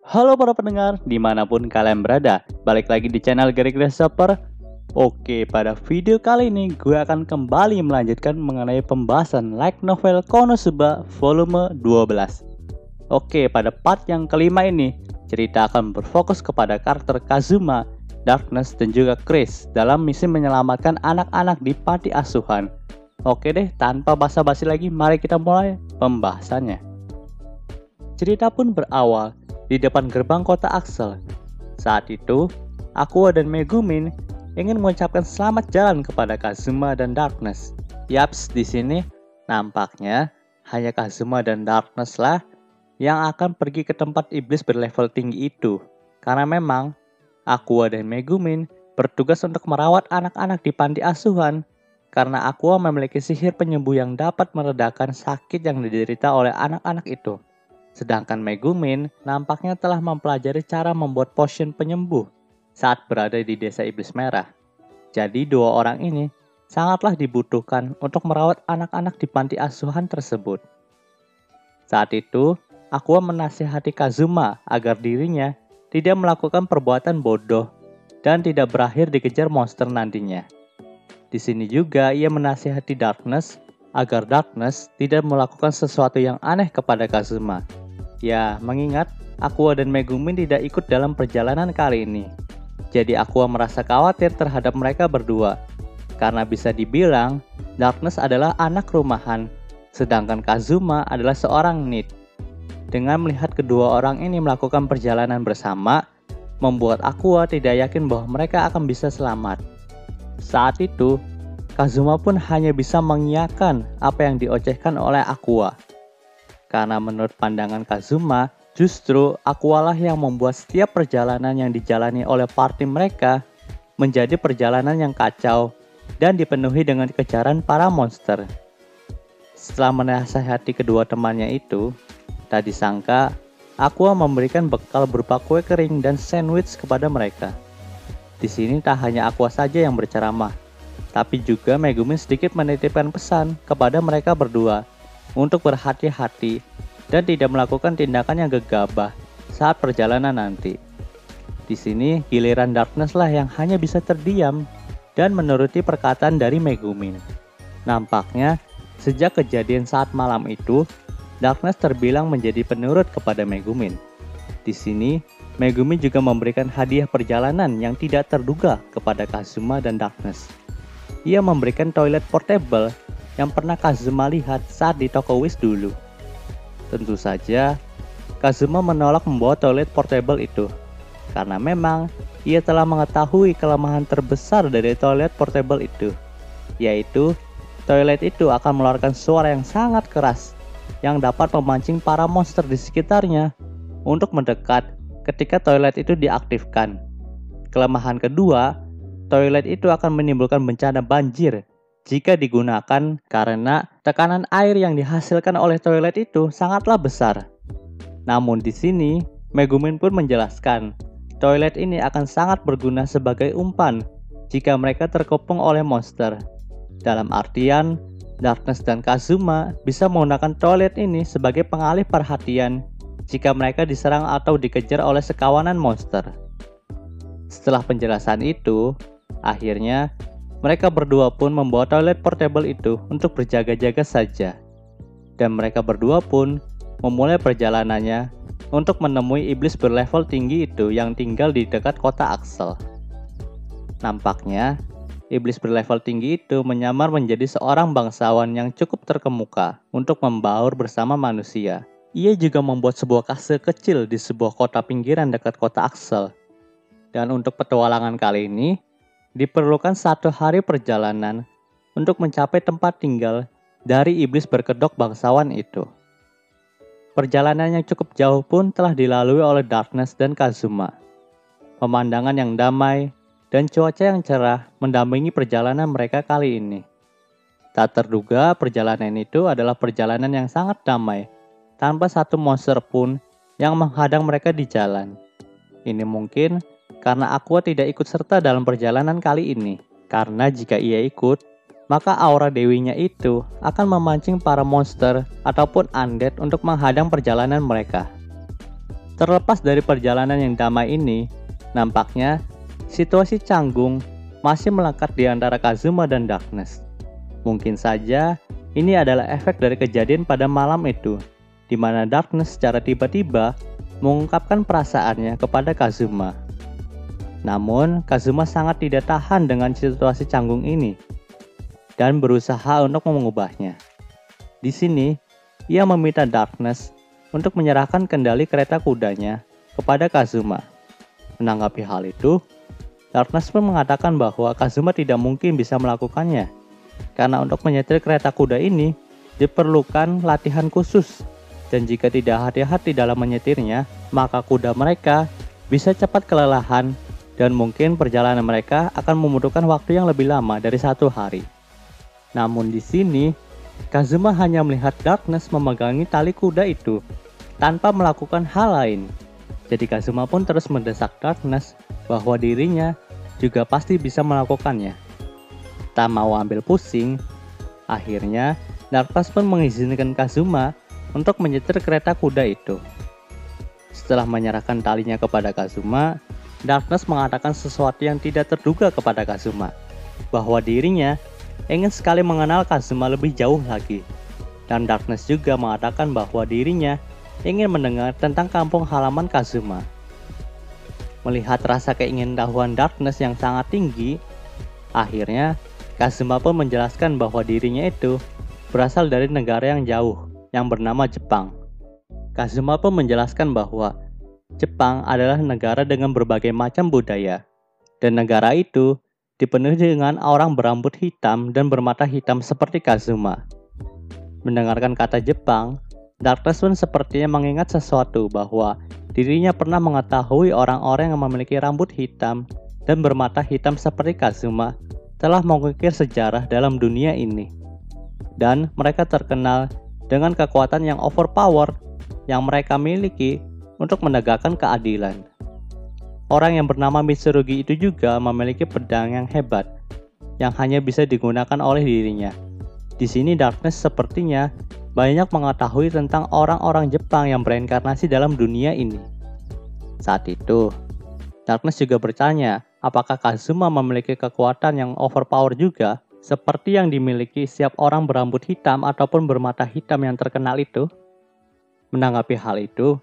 Halo para pendengar, dimanapun kalian berada, balik lagi di channel Gerik Developer. Oke, pada video kali ini gue akan kembali melanjutkan mengenai pembahasan light novel Konosuba volume 12. Oke, pada part yang kelima ini, cerita akan berfokus kepada karakter Kazuma, Darkness, dan juga Chris dalam misi menyelamatkan anak-anak di panti asuhan. Oke deh, tanpa basa-basi lagi, mari kita mulai pembahasannya. Cerita pun berawal di depan gerbang kota Axel. Saat itu, Aqua dan Megumin ingin mengucapkan selamat jalan kepada Kazuma dan Darkness. Yaps, di sini nampaknya hanya Kazuma dan Darkness lah yang akan pergi ke tempat iblis berlevel tinggi itu. Karena memang Aqua dan Megumin bertugas untuk merawat anak-anak di panti asuhan. Karena Aqua memiliki sihir penyembuh yang dapat meredakan sakit yang diderita oleh anak-anak itu. Sedangkan Megumin nampaknya telah mempelajari cara membuat potion penyembuh saat berada di desa iblis merah. Jadi dua orang ini sangatlah dibutuhkan untuk merawat anak-anak di panti asuhan tersebut. Saat itu, Aqua menasihati Kazuma agar dirinya tidak melakukan perbuatan bodoh dan tidak berakhir dikejar monster nantinya. Di sini juga ia menasihati Darkness agar Darkness tidak melakukan sesuatu yang aneh kepada Kazuma. Ya, mengingat Aqua dan Megumin tidak ikut dalam perjalanan kali ini. Jadi Aqua merasa khawatir terhadap mereka berdua. Karena bisa dibilang, Darkness adalah anak rumahan, sedangkan Kazuma adalah seorang NEET. Dengan melihat kedua orang ini melakukan perjalanan bersama, membuat Aqua tidak yakin bahwa mereka akan bisa selamat. Saat itu, Kazuma pun hanya bisa mengiyakan apa yang diocehkan oleh Aqua. Karena menurut pandangan Kazuma, justru Aqua lah yang membuat setiap perjalanan yang dijalani oleh party mereka menjadi perjalanan yang kacau dan dipenuhi dengan kejaran para monster. Setelah menasihati kedua temannya itu, tak disangka Aqua memberikan bekal berupa kue kering dan sandwich kepada mereka. Di sini tak hanya Aqua saja yang berceramah, tapi juga Megumin sedikit menitipkan pesan kepada mereka berdua untuk berhati-hati dan tidak melakukan tindakan yang gegabah saat perjalanan nanti. Di sini giliran Darkness lah yang hanya bisa terdiam dan menuruti perkataan dari Megumin. Nampaknya sejak kejadian saat malam itu, Darkness terbilang menjadi penurut kepada Megumin. Di sini Megumin juga memberikan hadiah perjalanan yang tidak terduga kepada Kazuma dan Darkness. Ia memberikan toilet portable yang pernah Kazuma lihat saat di toko Wish dulu. Tentu saja, Kazuma menolak membawa toilet portable itu, karena memang ia telah mengetahui kelemahan terbesar dari toilet portable itu, yaitu toilet itu akan mengeluarkan suara yang sangat keras, yang dapat memancing para monster di sekitarnya untuk mendekat ketika toilet itu diaktifkan. Kelemahan kedua, toilet itu akan menimbulkan bencana banjir jika digunakan karena tekanan air yang dihasilkan oleh toilet itu sangatlah besar. Namun di sini, Megumin pun menjelaskan, toilet ini akan sangat berguna sebagai umpan jika mereka terkepung oleh monster. Dalam artian, Darkness dan Kazuma bisa menggunakan toilet ini sebagai pengalih perhatian jika mereka diserang atau dikejar oleh sekawanan monster. Setelah penjelasan itu, akhirnya mereka berdua pun membawa toilet portable itu untuk berjaga-jaga saja. Dan mereka berdua pun memulai perjalanannya untuk menemui iblis berlevel tinggi itu yang tinggal di dekat kota Axel. Nampaknya, iblis berlevel tinggi itu menyamar menjadi seorang bangsawan yang cukup terkemuka untuk membaur bersama manusia. Ia juga membuat sebuah kastil kecil di sebuah kota pinggiran dekat kota Axel. Dan untuk petualangan kali ini, diperlukan 1 hari perjalanan untuk mencapai tempat tinggal dari iblis berkedok bangsawan itu. Perjalanan yang cukup jauh pun telah dilalui oleh Darkness dan Kazuma. Pemandangan yang damai dan cuaca yang cerah mendampingi perjalanan mereka kali ini. Tak terduga perjalanan itu adalah perjalanan yang sangat damai, tanpa satu monster pun yang menghadang mereka di jalan. Ini mungkin karena Aqua tidak ikut serta dalam perjalanan kali ini. Karena jika ia ikut, maka aura dewinya itu akan memancing para monster ataupun undead untuk menghadang perjalanan mereka. Terlepas dari perjalanan yang damai ini, nampaknya situasi canggung masih melekat di antara Kazuma dan Darkness. Mungkin saja ini adalah efek dari kejadian pada malam itu, di mana Darkness secara tiba-tiba mengungkapkan perasaannya kepada Kazuma. Namun, Kazuma sangat tidak tahan dengan situasi canggung ini dan berusaha untuk mengubahnya. Di sini, ia meminta Darkness untuk menyerahkan kendali kereta kudanya kepada Kazuma. Menanggapi hal itu, Darkness pun mengatakan bahwa Kazuma tidak mungkin bisa melakukannya, karena untuk menyetir kereta kuda ini diperlukan latihan khusus, dan jika tidak hati-hati dalam menyetirnya, maka kuda mereka bisa cepat kelelahan dan mungkin perjalanan mereka akan membutuhkan waktu yang lebih lama dari 1 hari. Namun di sini, Kazuma hanya melihat Darkness memegangi tali kuda itu tanpa melakukan hal lain. Jadi Kazuma pun terus mendesak Darkness bahwa dirinya juga pasti bisa melakukannya. Tak mau ambil pusing, akhirnya Darkness pun mengizinkan Kazuma untuk menyetir kereta kuda itu. Setelah menyerahkan talinya kepada Kazuma, Darkness mengatakan sesuatu yang tidak terduga kepada Kazuma, bahwa dirinya ingin sekali mengenal Kazuma lebih jauh lagi. Dan Darkness juga mengatakan bahwa dirinya ingin mendengar tentang kampung halaman Kazuma. Melihat rasa keingintahuan Darkness yang sangat tinggi, akhirnya Kazuma pun menjelaskan bahwa dirinya itu berasal dari negara yang jauh yang bernama Jepang. Kazuma pun menjelaskan bahwa Jepang adalah negara dengan berbagai macam budaya, dan negara itu dipenuhi dengan orang berambut hitam dan bermata hitam seperti Kazuma. Mendengarkan kata Jepang, Darkness pun sepertinya mengingat sesuatu bahwa dirinya pernah mengetahui orang-orang yang memiliki rambut hitam dan bermata hitam seperti Kazuma telah mengukir sejarah dalam dunia ini. Dan mereka terkenal dengan kekuatan yang overpower yang mereka miliki untuk menegakkan keadilan. Orang yang bernama Mitsurugi itu juga memiliki pedang yang hebat yang hanya bisa digunakan oleh dirinya. Di sini Darkness sepertinya banyak mengetahui tentang orang-orang Jepang yang bereinkarnasi dalam dunia ini. Saat itu, Darkness juga bertanya apakah Kazuma memiliki kekuatan yang overpower juga seperti yang dimiliki setiap orang berambut hitam ataupun bermata hitam yang terkenal itu. Menanggapi hal itu,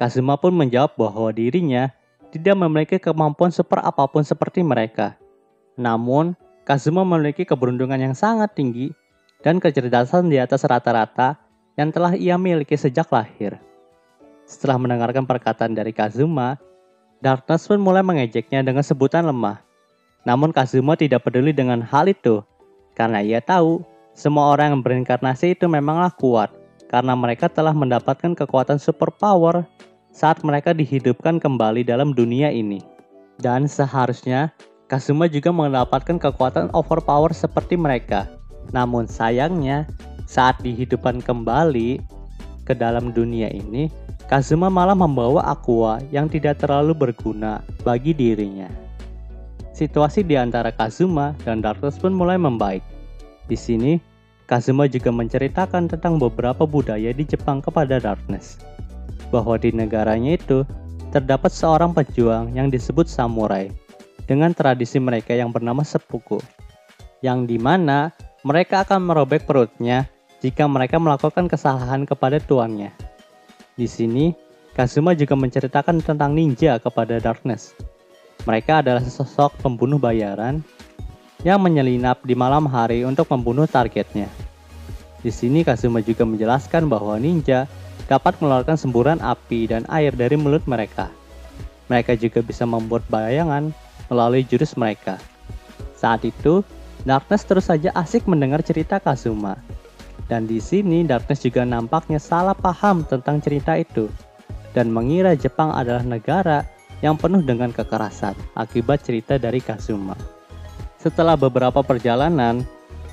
Kazuma pun menjawab bahwa dirinya tidak memiliki kemampuan super apapun seperti mereka. Namun, Kazuma memiliki keberuntungan yang sangat tinggi dan kecerdasan di atas rata-rata yang telah ia miliki sejak lahir. Setelah mendengarkan perkataan dari Kazuma, Darkness pun mulai mengejeknya dengan sebutan lemah. Namun Kazuma tidak peduli dengan hal itu, karena ia tahu semua orang yang berinkarnasi itu memanglah kuat, karena mereka telah mendapatkan kekuatan superpower saat mereka dihidupkan kembali dalam dunia ini. Dan seharusnya Kazuma juga mendapatkan kekuatan overpower seperti mereka. Namun sayangnya, saat dihidupkan kembali ke dalam dunia ini, Kazuma malah membawa aqua yang tidak terlalu berguna bagi dirinya. Situasi di antara Kazuma dan Darkness pun mulai membaik. Di sini, Kazuma juga menceritakan tentang beberapa budaya di Jepang kepada Darkness, bahwa di negaranya itu terdapat seorang pejuang yang disebut samurai dengan tradisi mereka yang bernama seppuku, yang dimana mereka akan merobek perutnya jika mereka melakukan kesalahan kepada tuannya. Di sini, Kazuma juga menceritakan tentang ninja kepada Darkness. Mereka adalah sosok pembunuh bayaran yang menyelinap di malam hari untuk membunuh targetnya. Di sini Kazuma juga menjelaskan bahwa ninja dapat mengeluarkan semburan api dan air dari mulut mereka. Mereka juga bisa membuat bayangan melalui jurus mereka. Saat itu, Darkness terus saja asik mendengar cerita Kazuma. Dan di sini Darkness juga nampaknya salah paham tentang cerita itu dan mengira Jepang adalah negara yang penuh dengan kekerasan akibat cerita dari Kazuma. Setelah beberapa perjalanan,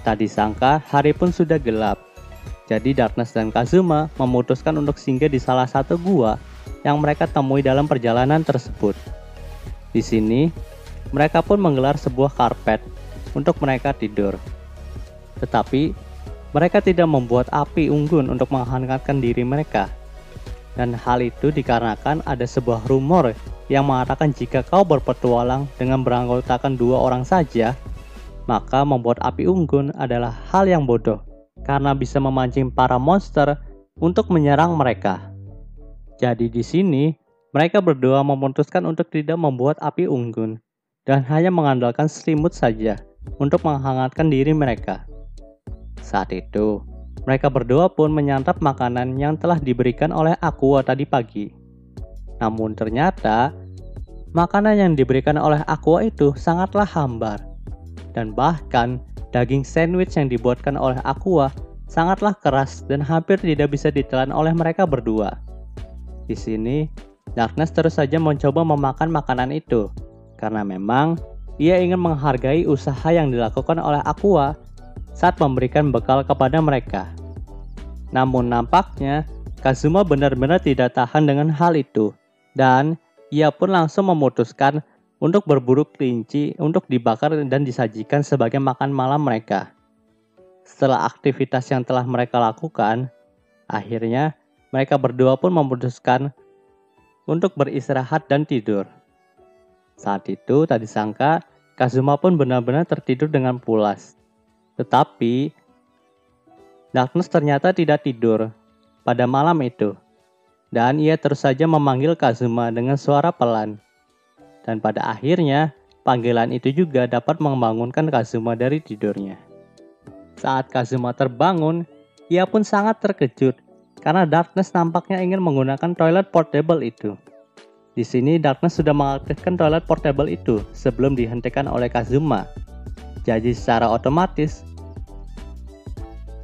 tak disangka hari pun sudah gelap. Jadi Darkness dan Kazuma memutuskan untuk singgah di salah satu gua yang mereka temui dalam perjalanan tersebut. Di sini, mereka pun menggelar sebuah karpet untuk mereka tidur. Tetapi, mereka tidak membuat api unggun untuk menghangatkan diri mereka. Dan hal itu dikarenakan ada sebuah rumor yang mengatakan jika kau berpetualang dengan beranggotakan 2 orang saja, maka membuat api unggun adalah hal yang bodoh karena bisa memancing para monster untuk menyerang mereka. Jadi di sini mereka berdua memutuskan untuk tidak membuat api unggun dan hanya mengandalkan selimut saja untuk menghangatkan diri mereka. Saat itu, mereka berdua pun menyantap makanan yang telah diberikan oleh Aqua tadi pagi. Namun ternyata, makanan yang diberikan oleh Aqua itu sangatlah hambar. Dan bahkan, daging sandwich yang dibuatkan oleh Aqua sangatlah keras dan hampir tidak bisa ditelan oleh mereka berdua. Di sini, Darkness terus saja mencoba memakan makanan itu, karena memang ia ingin menghargai usaha yang dilakukan oleh Aqua saat memberikan bekal kepada mereka. Namun nampaknya Kazuma benar-benar tidak tahan dengan hal itu, dan ia pun langsung memutuskan untuk berburu kelinci untuk dibakar dan disajikan sebagai makan malam mereka. Setelah aktivitas yang telah mereka lakukan, akhirnya mereka berdua pun memutuskan untuk beristirahat dan tidur. Saat itu tak disangka Kazuma pun benar-benar tertidur dengan pulas. Tetapi Darkness ternyata tidak tidur pada malam itu, dan ia terus saja memanggil Kazuma dengan suara pelan. Dan pada akhirnya, panggilan itu juga dapat membangunkan Kazuma dari tidurnya. Saat Kazuma terbangun, ia pun sangat terkejut karena Darkness nampaknya ingin menggunakan toilet portable itu. Di sini Darkness sudah mengaktifkan toilet portable itu sebelum dihentikan oleh Kazuma. Jadi secara otomatis,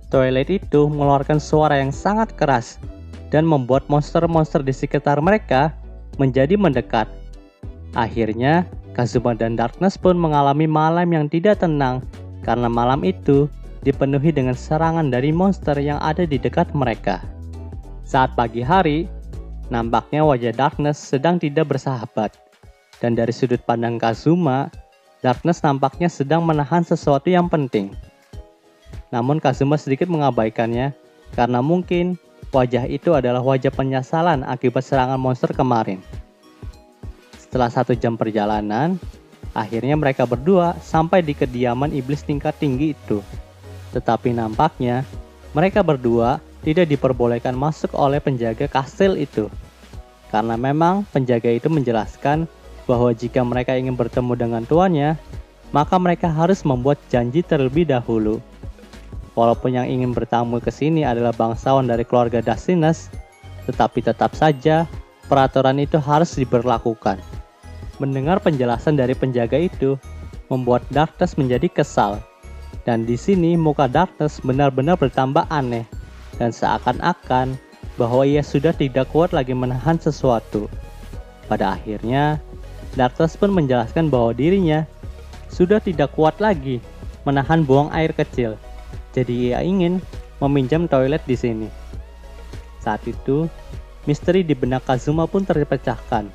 toilet itu mengeluarkan suara yang sangat keras dan membuat monster-monster di sekitar mereka menjadi mendekat. Akhirnya, Kazuma dan Darkness pun mengalami malam yang tidak tenang karena malam itu dipenuhi dengan serangan dari monster yang ada di dekat mereka. Saat pagi hari, nampaknya wajah Darkness sedang tidak bersahabat. Dan dari sudut pandang Kazuma, Darkness nampaknya sedang menahan sesuatu yang penting. Namun Kazuma sedikit mengabaikannya karena mungkin wajah itu adalah wajah penyesalan akibat serangan monster kemarin. Setelah 1 jam perjalanan, akhirnya mereka berdua sampai di kediaman iblis tingkat tinggi itu. Tetapi nampaknya mereka berdua tidak diperbolehkan masuk oleh penjaga kastil itu. Karena memang penjaga itu menjelaskan bahwa jika mereka ingin bertemu dengan tuannya, maka mereka harus membuat janji terlebih dahulu. Walaupun yang ingin bertamu ke sini adalah bangsawan dari keluarga Dustinus, tetapi tetap saja peraturan itu harus diberlakukan. Mendengar penjelasan dari penjaga itu membuat Darkness menjadi kesal. Dan di sini muka Darkness benar-benar bertambah aneh dan seakan-akan bahwa ia sudah tidak kuat lagi menahan sesuatu. Pada akhirnya, Darkness pun menjelaskan bahwa dirinya sudah tidak kuat lagi menahan buang air kecil. Jadi ia ingin meminjam toilet di sini. Saat itu, misteri di benak Kazuma pun terpecahkan.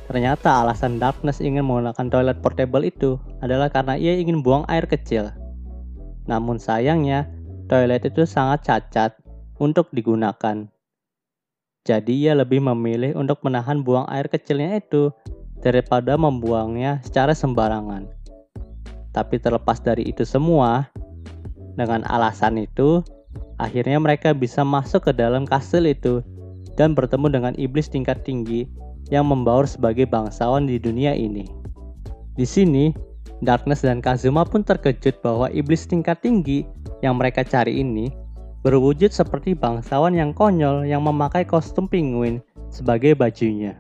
Ternyata alasan Darkness ingin menggunakan toilet portable itu adalah karena ia ingin buang air kecil. Namun sayangnya, toilet itu sangat cacat untuk digunakan. Jadi ia lebih memilih untuk menahan buang air kecilnya itu daripada membuangnya secara sembarangan. Tapi terlepas dari itu semua, dengan alasan itu, akhirnya mereka bisa masuk ke dalam kastil itu dan bertemu dengan iblis tingkat tinggi yang membaur sebagai bangsawan di dunia ini. Di sini, Darkness dan Kazuma pun terkejut bahwa iblis tingkat tinggi yang mereka cari ini berwujud seperti bangsawan yang konyol yang memakai kostum penguin sebagai bajunya.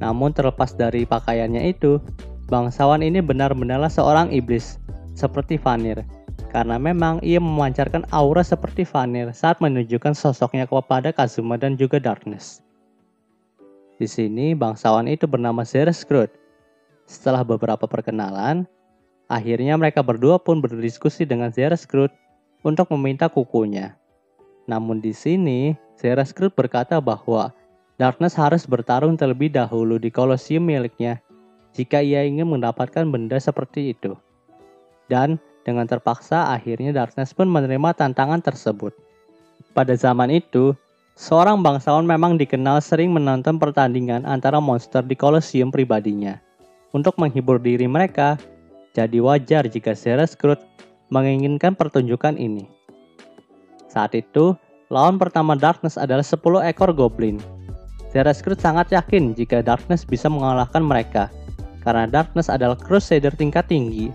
Namun terlepas dari pakaiannya itu, bangsawan ini benar-benarlah seorang iblis, seperti Vanir, karena memang ia memancarkan aura seperti Vanir saat menunjukkan sosoknya kepada Kazuma dan juga Darkness. Di sini bangsawan itu bernama Zereskrud. Setelah beberapa perkenalan, akhirnya mereka berdua pun berdiskusi dengan Zereskrud untuk meminta kukunya. Namun di sini, Zereskrud berkata bahwa Darkness harus bertarung terlebih dahulu di kolosium miliknya jika ia ingin mendapatkan benda seperti itu. Dan dengan terpaksa akhirnya Darkness pun menerima tantangan tersebut. Pada zaman itu, Seorang bangsawan memang dikenal sering menonton pertandingan antara monster di Colosseum pribadinya. Untuk menghibur diri mereka, jadi wajar jika Cerescrud menginginkan pertunjukan ini. Saat itu, lawan pertama Darkness adalah 10 ekor goblin. Cerescrud sangat yakin jika Darkness bisa mengalahkan mereka, karena Darkness adalah Crusader tingkat tinggi.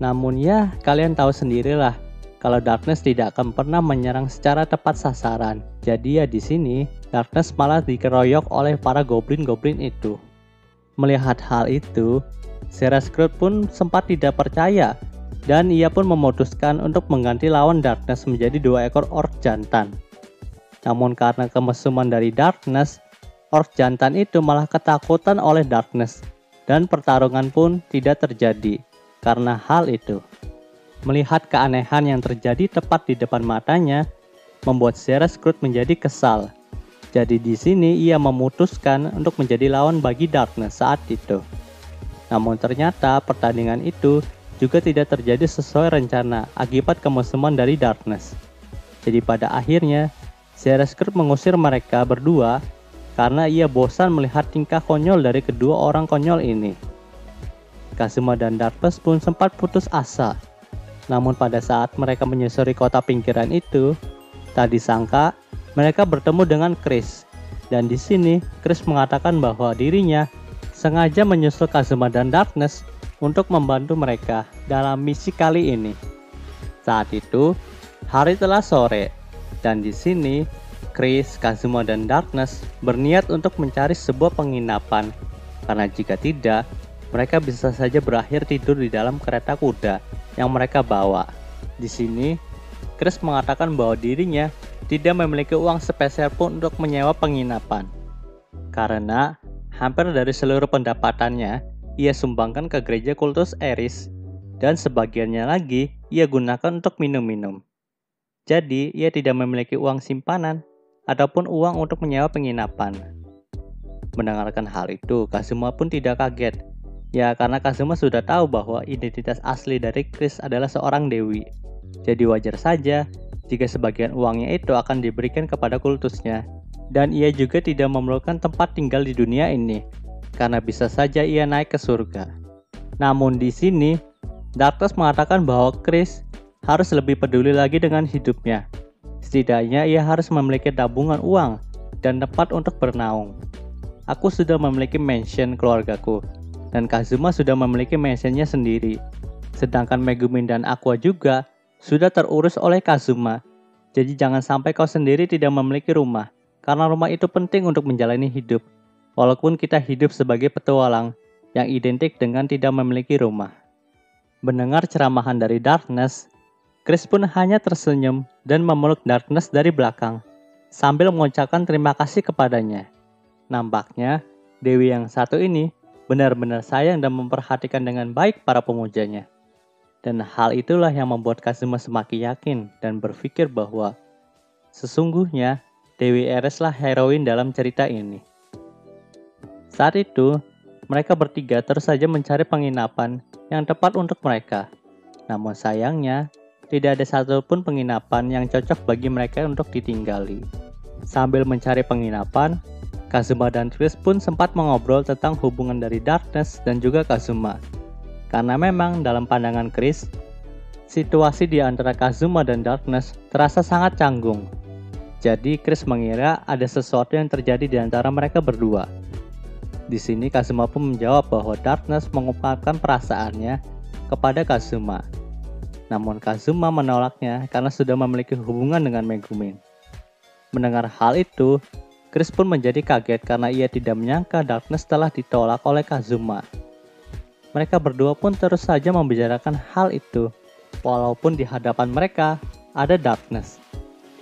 Namun ya, kalian tahu sendirilah, kalau Darkness tidak akan pernah menyerang secara tepat sasaran. Jadi ya di sini, Darkness malah dikeroyok oleh para goblin-goblin itu. Melihat hal itu, Cerescrud pun sempat tidak percaya, dan ia pun memutuskan untuk mengganti lawan Darkness menjadi 2 ekor orc jantan. Namun karena kemesuman dari Darkness, orc jantan itu malah ketakutan oleh Darkness, dan pertarungan pun tidak terjadi karena hal itu. Melihat keanehan yang terjadi tepat di depan matanya, membuat Cerescrud menjadi kesal. Jadi di sini ia memutuskan untuk menjadi lawan bagi Darkness saat itu. Namun ternyata pertandingan itu juga tidak terjadi sesuai rencana akibat kemesuman dari Darkness. Jadi pada akhirnya, Cerescrud mengusir mereka berdua karena ia bosan melihat tingkah konyol dari kedua orang konyol ini. Kazuma dan Darkness pun sempat putus asa. Namun pada saat mereka menyusuri kota pinggiran itu, tak disangka mereka bertemu dengan Chris. Dan di sini Chris mengatakan bahwa dirinya sengaja menyusul Kazuma dan Darkness untuk membantu mereka dalam misi kali ini. Saat itu, hari telah sore, dan di sini Chris, Kazuma, dan Darkness berniat untuk mencari sebuah penginapan. Karena jika tidak, mereka bisa saja berakhir tidur di dalam kereta kuda yang mereka bawa. Di sini, Chris mengatakan bahwa dirinya tidak memiliki uang sepeser pun untuk menyewa penginapan. Karena hampir dari seluruh pendapatannya, ia sumbangkan ke gereja kultus Eris, dan sebagiannya lagi ia gunakan untuk minum-minum. Jadi, ia tidak memiliki uang simpanan ataupun uang untuk menyewa penginapan. Mendengarkan hal itu, Kazuma pun tidak kaget. Ya, karena Kazuma sudah tahu bahwa identitas asli dari Chris adalah seorang dewi. Jadi wajar saja jika sebagian uangnya itu akan diberikan kepada kultusnya. Dan ia juga tidak memerlukan tempat tinggal di dunia ini, karena bisa saja ia naik ke surga. Namun di sini, Darkness mengatakan bahwa Chris harus lebih peduli lagi dengan hidupnya. Setidaknya ia harus memiliki tabungan uang dan tempat untuk bernaung. Aku sudah memiliki mansion keluargaku, dan Kazuma sudah memiliki mansionnya sendiri. Sedangkan Megumin dan Aqua juga sudah terurus oleh Kazuma. Jadi jangan sampai kau sendiri tidak memiliki rumah, karena rumah itu penting untuk menjalani hidup. Walaupun kita hidup sebagai petualang yang identik dengan tidak memiliki rumah. Mendengar ceramahan dari Darkness, Chris pun hanya tersenyum dan memeluk Darkness dari belakang, sambil mengucapkan terima kasih kepadanya. Nampaknya, Dewi yang satu ini benar-benar sayang dan memperhatikan dengan baik para pemujanya. Dan hal itulah yang membuat Kazuma semakin yakin dan berpikir bahwa sesungguhnya Dewi Eris lah heroin dalam cerita ini. Saat itu, mereka bertiga terus saja mencari penginapan yang tepat untuk mereka. Namun sayangnya, tidak ada satupun penginapan yang cocok bagi mereka untuk ditinggali. Sambil mencari penginapan, Kazuma dan Chris pun sempat mengobrol tentang hubungan dari Darkness dan juga Kazuma. Karena memang dalam pandangan Chris, situasi di antara Kazuma dan Darkness terasa sangat canggung. Jadi Chris mengira ada sesuatu yang terjadi di antara mereka berdua. Di sini Kazuma pun menjawab bahwa Darkness mengungkapkan perasaannya kepada Kazuma. Namun Kazuma menolaknya karena sudah memiliki hubungan dengan Megumin. Mendengar hal itu, Chris pun menjadi kaget karena ia tidak menyangka Darkness telah ditolak oleh Kazuma. Mereka berdua pun terus saja membicarakan hal itu, walaupun di hadapan mereka ada Darkness.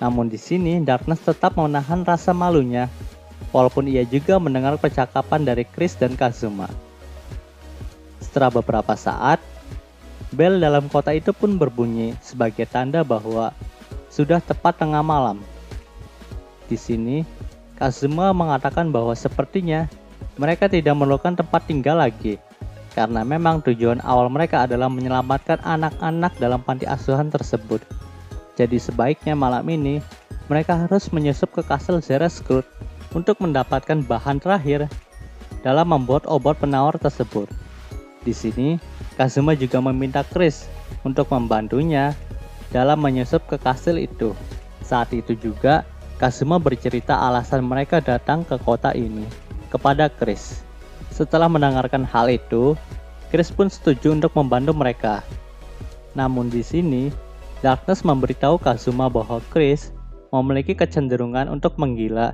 Namun di sini Darkness tetap menahan rasa malunya, walaupun ia juga mendengar percakapan dari Chris dan Kazuma. Setelah beberapa saat, bel dalam kota itu pun berbunyi sebagai tanda bahwa sudah tepat tengah malam. Di sini, Kazuma mengatakan bahwa sepertinya mereka tidak memerlukan tempat tinggal lagi, karena memang tujuan awal mereka adalah menyelamatkan anak-anak dalam panti asuhan tersebut. Jadi sebaiknya malam ini mereka harus menyusup ke kastil Zereskrut untuk mendapatkan bahan terakhir dalam membuat obat penawar tersebut. Di sini, Kazuma juga meminta Chris untuk membantunya dalam menyusup ke kastil itu. Saat itu juga, Kazuma bercerita alasan mereka datang ke kota ini kepada Chris. Setelah mendengarkan hal itu, Chris pun setuju untuk membantu mereka. Namun di sini, Darkness memberitahu Kazuma bahwa Chris memiliki kecenderungan untuk menggila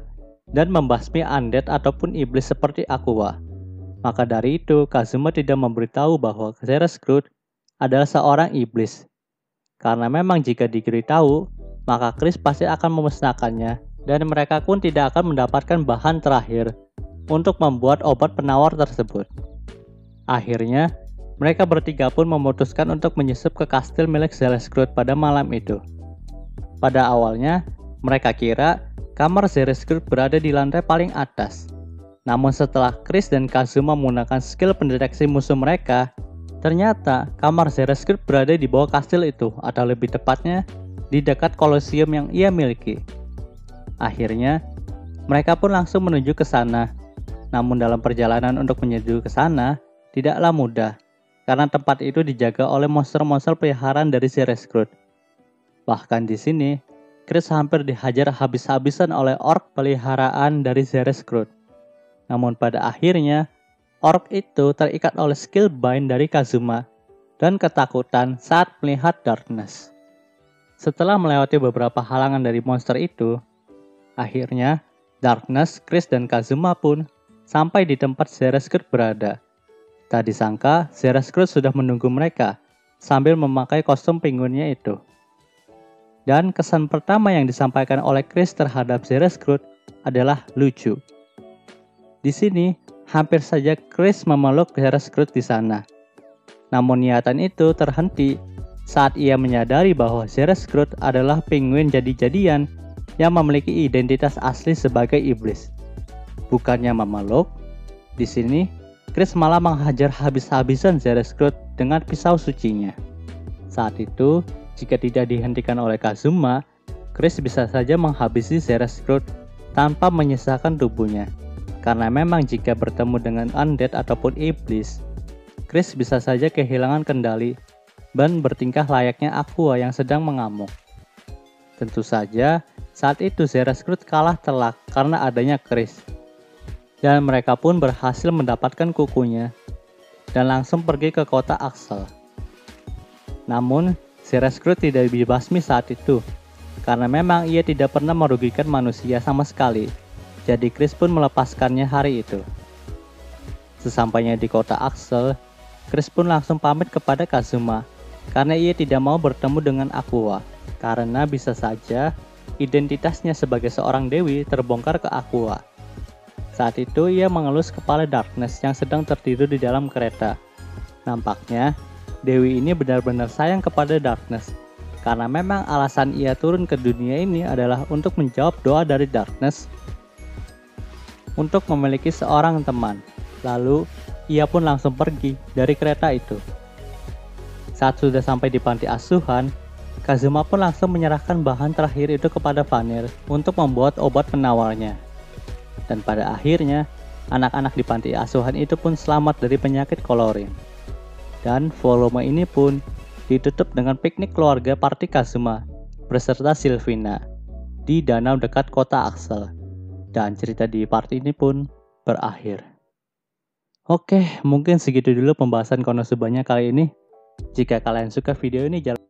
dan membasmi undead ataupun iblis seperti Aqua. Maka dari itu, Kazuma tidak memberitahu bahwa Zereskrut adalah seorang iblis. Karena memang jika diberitahu, maka Chris pasti akan memusnahkannya dan mereka pun tidak akan mendapatkan bahan terakhir untuk membuat obat penawar tersebut. Akhirnya, mereka bertiga pun memutuskan untuk menyusup ke kastil milik Zereskrut pada malam itu. Pada awalnya, mereka kira kamar Zereskrut berada di lantai paling atas. Namun setelah Chris dan Kazuma menggunakan skill pendeteksi musuh mereka, ternyata kamar Zereskrut berada di bawah kastil itu, atau lebih tepatnya di dekat kolosium yang ia miliki. Akhirnya, mereka pun langsung menuju ke sana. Namun dalam perjalanan untuk menuju ke sana, tidaklah mudah, karena tempat itu dijaga oleh monster-monster peliharaan dari Zereskrut. Bahkan di sini, Chris hampir dihajar habis-habisan oleh orc peliharaan dari Zereskrut. Namun pada akhirnya, orc itu terikat oleh skill bind dari Kazuma dan ketakutan saat melihat Darkness. Setelah melewati beberapa halangan dari monster itu, akhirnya Darkness, Chris, dan Kazuma pun sampai di tempat Zereskrut berada. Tak disangka, Zereskrut sudah menunggu mereka sambil memakai kostum penguinnya itu. Dan kesan pertama yang disampaikan oleh Chris terhadap Zereskrut adalah lucu. Di sini, hampir saja Chris memeluk Zereskrut di sana. Namun niatan itu terhenti saat ia menyadari bahwa Zereskrut adalah penguin jadi-jadian yang memiliki identitas asli sebagai iblis. Bukannya memeluk, di sini Chris malah menghajar habis-habisan Zereskrut dengan pisau sucinya. Saat itu, jika tidak dihentikan oleh Kazuma, Chris bisa saja menghabisi Zereskrut tanpa menyisakan tubuhnya. Karena memang jika bertemu dengan undead ataupun iblis, Chris bisa saja kehilangan kendali dan bertingkah layaknya Aqua yang sedang mengamuk. Tentu saja, saat itu Zereskrut kalah telak karena adanya Chris. Dan mereka pun berhasil mendapatkan kukunya dan langsung pergi ke kota Axel. Namun, Zereskrut tidak dibasmi saat itu, karena memang ia tidak pernah merugikan manusia sama sekali. Jadi Chris pun melepaskannya hari itu. Sesampainya di kota Axel, Chris pun langsung pamit kepada Kazuma, karena ia tidak mau bertemu dengan Aqua, karena bisa saja identitasnya sebagai seorang dewi terbongkar ke Aqua. Saat itu ia mengelus kepala Darkness yang sedang tertidur di dalam kereta. Nampaknya, Dewi ini benar-benar sayang kepada Darkness, karena memang alasan ia turun ke dunia ini adalah untuk menjawab doa dari Darkness untuk memiliki seorang teman. Lalu, ia pun langsung pergi dari kereta itu. Saat sudah sampai di panti asuhan, Kazuma pun langsung menyerahkan bahan terakhir itu kepada Vanir untuk membuat obat penawarnya. Dan pada akhirnya, anak-anak di panti asuhan itu pun selamat dari penyakit kolorin. Dan volume ini pun ditutup dengan piknik keluarga party Kazuma beserta Sylvina di danau dekat kota Axel. Dan cerita di part ini pun berakhir. Oke, mungkin segitu dulu pembahasan Konosubanya kali ini. Jika kalian suka video ini, jangan